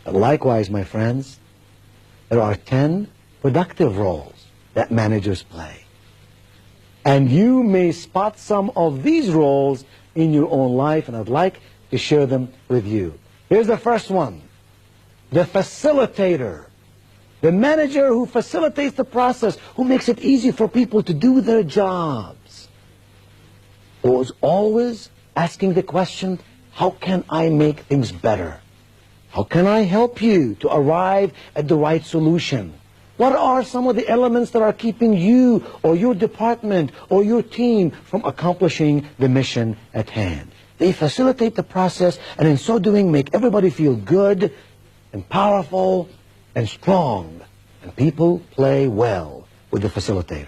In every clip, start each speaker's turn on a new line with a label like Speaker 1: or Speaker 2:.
Speaker 1: But likewise, my friends, there are 10 productive roles that managers play. And you may spot some of these roles in your own life, and I'd like to share them with you. Here's the first one, the facilitator. The manager who facilitates the process, who makes it easy for people to do their jobs. Who is always asking the question, how can I make things better? How can I help you to arrive at the right solution? What are some of the elements that are keeping you or your department or your team from accomplishing the mission at hand? They facilitate the process, and in so doing make everybody feel good and powerful and strong. And people play well with the facilitator.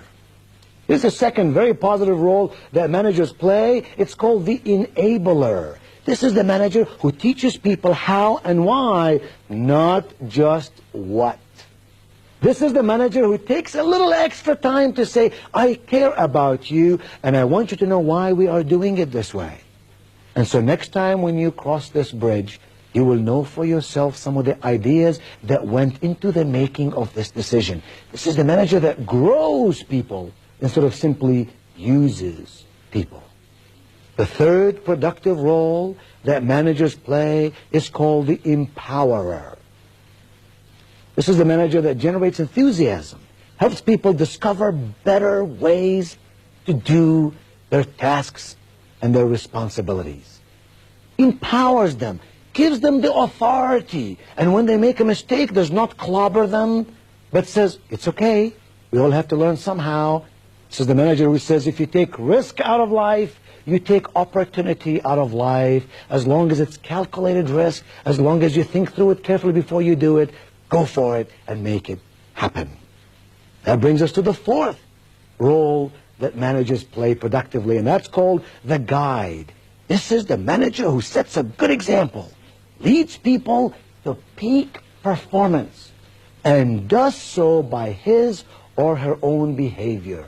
Speaker 1: Here's a second very positive role that managers play. It's called the enabler. This is the manager who teaches people how and why, not just what. This is the manager who takes a little extra time to say, I care about you, and I want you to know why we are doing it this way. And so next time when you cross this bridge, you will know for yourself some of the ideas that went into the making of this decision. This is the manager that grows people instead of simply uses people. The third productive role that managers play is called the empowerer. This is the manager that generates enthusiasm, helps people discover better ways to do their tasks and their responsibilities. Empowers them, gives them the authority, and when they make a mistake does not clobber them, but says, it's okay, we all have to learn somehow. This is the manager who says, if you take risk out of life, you take opportunity out of life. As long as it's calculated risk, as long as you think through it carefully before you do it, go for it and make it happen. That brings us to the fourth role that managers play productively, and that's called the guide. This is the manager who sets a good example, leads people to peak performance, and does so by his or her own behavior.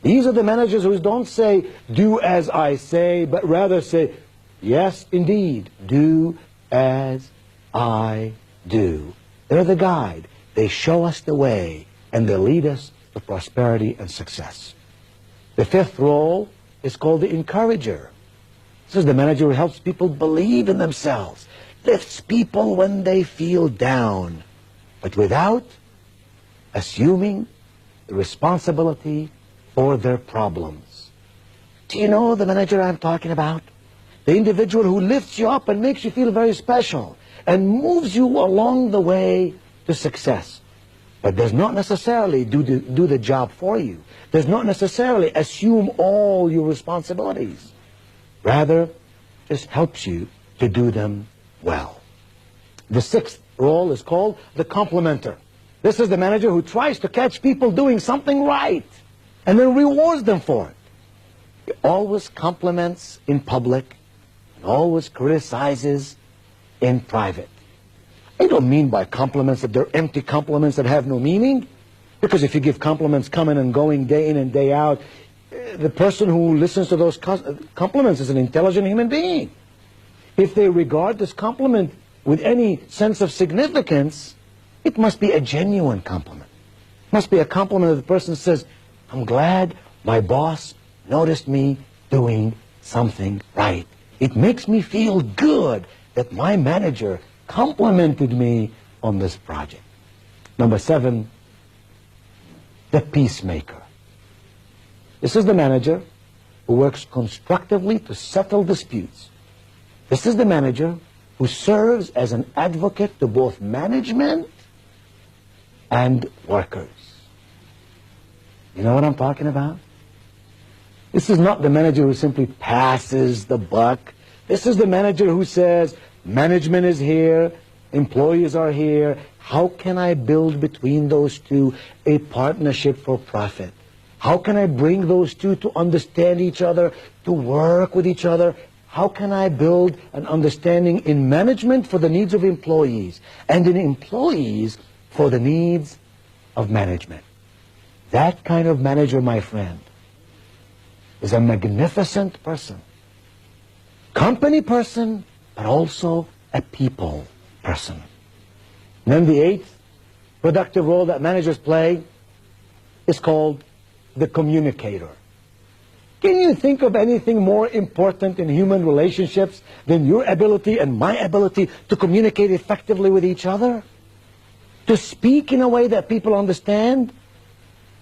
Speaker 1: These are the managers who don't say, do as I say, but rather say, yes, indeed, do as I do. They're the guide. They show us the way, and they lead us to prosperity and success. The fifth role is called the encourager. This is the manager who helps people believe in themselves, lifts people when they feel down, but without assuming the responsibility for their problems. Do you know the manager I'm talking about? The individual who lifts you up and makes you feel very special and moves you along the way to success, but does not necessarily do the job for you, does not necessarily assume all your responsibilities, rather just helps you to do them well. The sixth role is called the complimenter. This is the manager who tries to catch people doing something right and then rewards them for it. He always compliments in public and always criticizes in private. I don't mean by compliments that they're empty compliments that have no meaning, because if you give compliments coming and going day in and day out, the person who listens to those compliments is an intelligent human being. If they regard this compliment with any sense of significance, it must be a genuine compliment. It must be a compliment that the person says, I'm glad my boss noticed me doing something right. It makes me feel good that my manager complimented me on this project. Number 7, the peacemaker. This is the manager who works constructively to settle disputes. This is the manager who serves as an advocate to both management and workers. You know what I'm talking about? This is not the manager who simply passes the buck. This is the manager who says, management is here, employees are here, how can I build between those two a partnership for profit? How can I bring those two to understand each other, to work with each other? How can I build an understanding in management for the needs of employees and in employees for the needs of management? That kind of manager, my friend, is a magnificent person. Company person, but also a people person. And then the eighth productive role that managers play is called the communicator. Can you think of anything more important in human relationships than your ability and my ability to communicate effectively with each other? To speak in a way that people understand?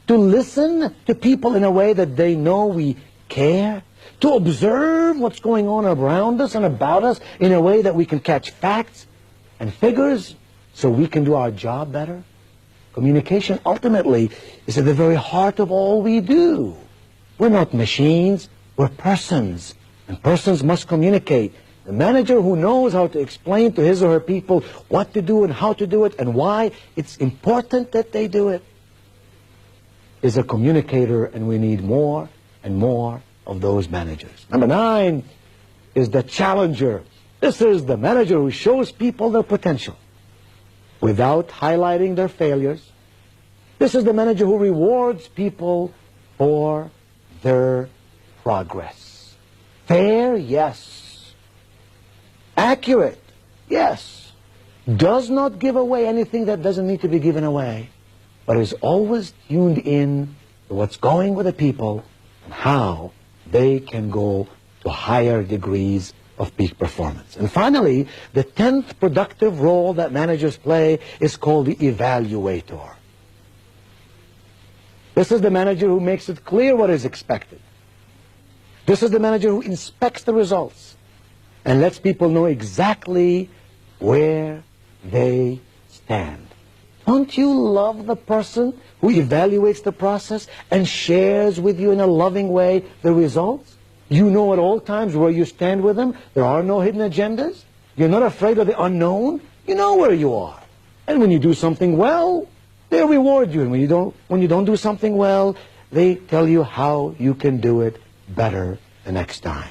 Speaker 1: To listen to people in a way that they know we care? To observe what's going on around us and about us in a way that we can catch facts and figures so we can do our job better? Communication ultimately is at the very heart of all we do. We're not machines, we're persons, and persons must communicate. The manager who knows how to explain to his or her people what to do and how to do it and why it's important that they do it is a communicator, and we need more and more of those managers. Number 9 is the challenger. This is the manager who shows people their potential without highlighting their failures. This is the manager who rewards people for their progress. Fair? Yes. Accurate? Yes. Does not give away anything that doesn't need to be given away, but is always tuned in to what's going with the people and how they can go to higher degrees of peak performance. And finally, the 10th productive role that managers play is called the evaluator. This is the manager who makes it clear what is expected. This is the manager who inspects the results and lets people know exactly where they stand. Don't you love the person who evaluates the process and shares with you in a loving way the results? You know at all times where you stand with them. There are no hidden agendas. You're not afraid of the unknown. You know where you are. And when you do something well, they reward you. And when you don't do something well, they tell you how you can do it better the next time.